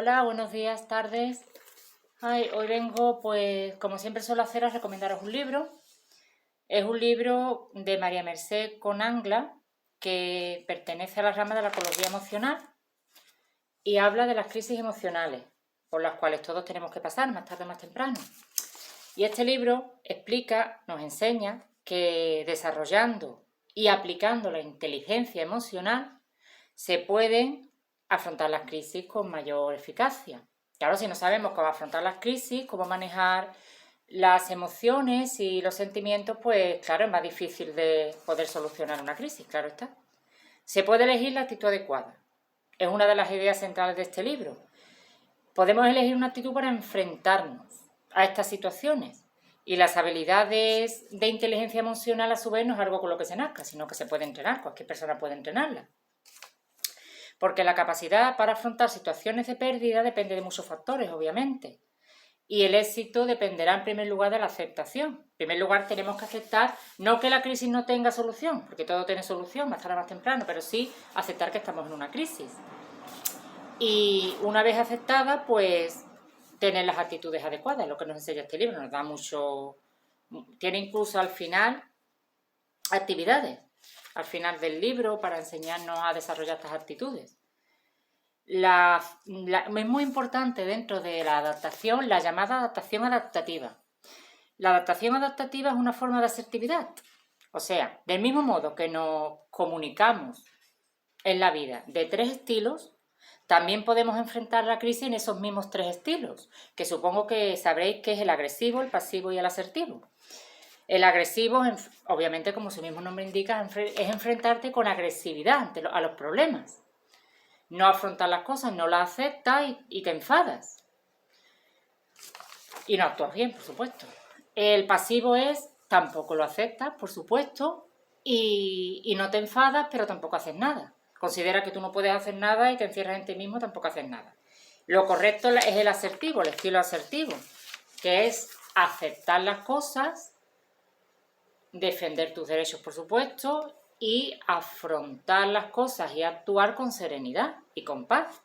Hola, buenos días, tardes. Hoy vengo, pues, como siempre suelo hacer, a recomendaros un libro. Es un libro de María Mercè Conangla, que pertenece a la rama de la ecología emocional y habla de las crisis emocionales, por las cuales todos tenemos que pasar, más tarde o más temprano. Y este libro explica, nos enseña que desarrollando y aplicando la inteligencia emocional se pueden afrontar las crisis con mayor eficacia. Claro, si no sabemos cómo afrontar las crisis, cómo manejar las emociones y los sentimientos, pues claro, es más difícil de poder solucionar una crisis, claro está. Se puede elegir la actitud adecuada. Es una de las ideas centrales de este libro. Podemos elegir una actitud para enfrentarnos a estas situaciones. Y las habilidades de inteligencia emocional, a su vez, no es algo con lo que se nazca, sino que se puede entrenar, cualquier persona puede entrenarla. Porque la capacidad para afrontar situaciones de pérdida depende de muchos factores, obviamente. Y el éxito dependerá en primer lugar de la aceptación. En primer lugar tenemos que aceptar, no que la crisis no tenga solución, porque todo tiene solución, más tarde o más temprano, pero sí aceptar que estamos en una crisis. Y una vez aceptada, pues tener las actitudes adecuadas, lo que nos enseña este libro, nos da mucho... Tiene incluso al final actividades, al final del libro, para enseñarnos a desarrollar estas actitudes. Es muy importante dentro de la adaptación la llamada adaptación adaptativa. La adaptación adaptativa es una forma de asertividad. O sea, del mismo modo que nos comunicamos en la vida de 3 estilos, también podemos enfrentar la crisis en esos mismos 3 estilos, que supongo que sabréis que es el agresivo, el pasivo y el asertivo. El agresivo, obviamente, como su mismo nombre indica, es enfrentarte con agresividad a los problemas. No afrontar las cosas, no las aceptas y te enfadas. Y no actúas bien, por supuesto. El pasivo es, tampoco lo aceptas, por supuesto, y no te enfadas, pero tampoco haces nada. Considera que tú no puedes hacer nada y te encierras en ti mismo, tampoco haces nada. Lo correcto es el asertivo, el estilo asertivo, que es aceptar las cosas, defender tus derechos, por supuesto, y afrontar las cosas y actuar con serenidad y con paz.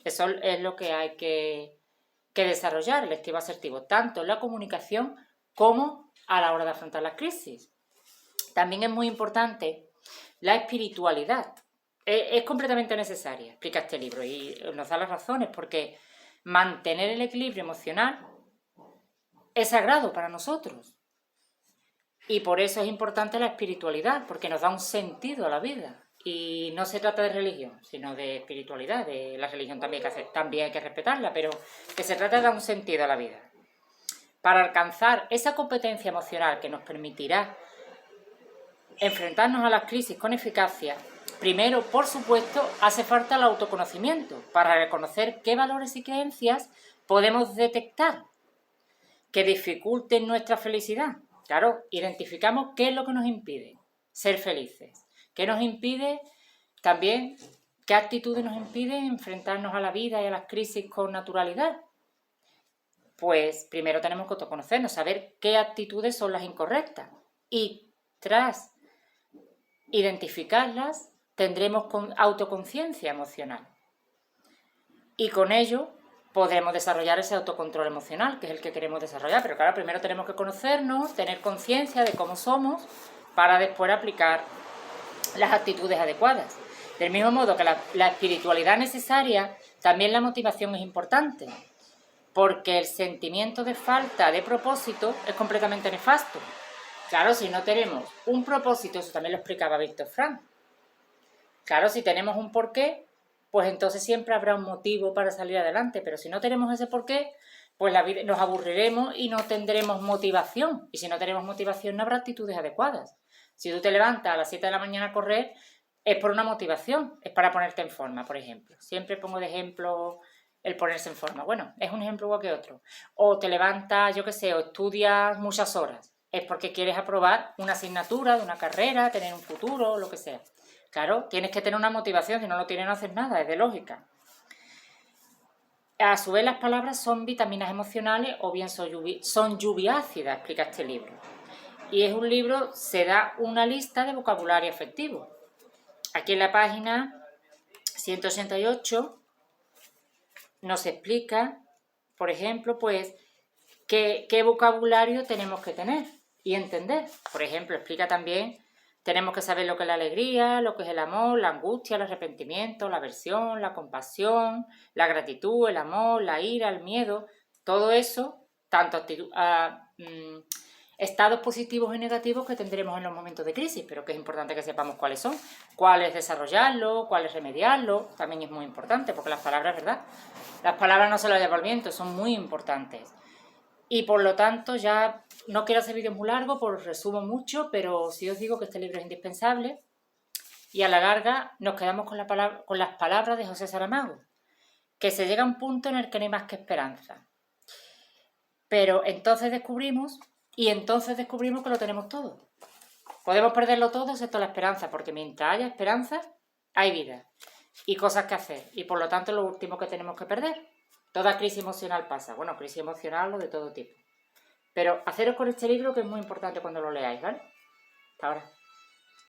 Eso es lo que hay que desarrollar, el estilo asertivo, tanto en la comunicación como a la hora de afrontar las crisis. También es muy importante la espiritualidad. Es completamente necesaria, explica este libro, y nos da las razones, porque mantener el equilibrio emocional es sagrado para nosotros. Y por eso es importante la espiritualidad, porque nos da un sentido a la vida. Y no se trata de religión, sino de espiritualidad. De la religión también hay que respetarla, pero que se trata de dar un sentido a la vida. Para alcanzar esa competencia emocional que nos permitirá enfrentarnos a las crisis con eficacia, primero, por supuesto, hace falta el autoconocimiento para reconocer qué valores y creencias podemos detectar que dificulten nuestra felicidad. Claro, identificamos qué es lo que nos impide ser felices, qué nos impide también, qué actitudes nos impiden enfrentarnos a la vida y a las crisis con naturalidad. Pues primero tenemos que autoconocernos, saber qué actitudes son las incorrectas y tras identificarlas tendremos autoconciencia emocional y con ello podremos desarrollar ese autocontrol emocional, que es el que queremos desarrollar. Pero claro, primero tenemos que conocernos, tener conciencia de cómo somos, para después aplicar las actitudes adecuadas. Del mismo modo que la espiritualidad necesaria, también la motivación es importante, porque el sentimiento de falta de propósito es completamente nefasto. Claro, si no tenemos un propósito, eso también lo explicaba Víctor Frank. Claro, si tenemos un porqué, pues entonces siempre habrá un motivo para salir adelante, pero si no tenemos ese porqué, pues la vida, nos aburriremos y no tendremos motivación. Y si no tenemos motivación, no habrá actitudes adecuadas. Si tú te levantas a las 7 de la mañana a correr, es por una motivación, es para ponerte en forma, por ejemplo. Siempre pongo de ejemplo el ponerse en forma. Bueno, es un ejemplo igual que otro. O te levantas, yo qué sé, o estudias muchas horas. Es porque quieres aprobar una asignatura de una carrera, tener un futuro, lo que sea. Claro, tienes que tener una motivación, si no lo tienes no haces nada, es de lógica. A su vez, las palabras son vitaminas emocionales o bien son lluvia ácida, explica este libro. Y es un libro, se da una lista de vocabulario afectivo. Aquí en la página 188 nos explica, por ejemplo, pues, qué vocabulario tenemos que tener y entender. Por ejemplo, explica también, tenemos que saber lo que es la alegría, lo que es el amor, la angustia, el arrepentimiento, la aversión, la compasión, la gratitud, el amor, la ira, el miedo. Todo eso, tanto estados positivos y negativos que tendremos en los momentos de crisis, pero que es importante que sepamos cuáles son, cuáles desarrollarlo, cuáles remediarlo, también es muy importante, porque las palabras, ¿verdad? Las palabras no se las lleva el viento, son muy importantes. Y por lo tanto, ya no quiero hacer vídeos muy largos, por resumo mucho, pero sí os digo que este libro es indispensable y a la larga nos quedamos con las palabras de José Saramago, que se llega a un punto en el que no hay más que esperanza. Pero entonces descubrimos que lo tenemos todo. Podemos perderlo todo excepto la esperanza, porque mientras haya esperanza, hay vida y cosas que hacer. Y por lo tanto, lo último que tenemos que perder. Toda crisis emocional pasa. Bueno, crisis emocional o de todo tipo. Pero haceros con este libro, que es muy importante cuando lo leáis, ¿vale? Hasta ahora.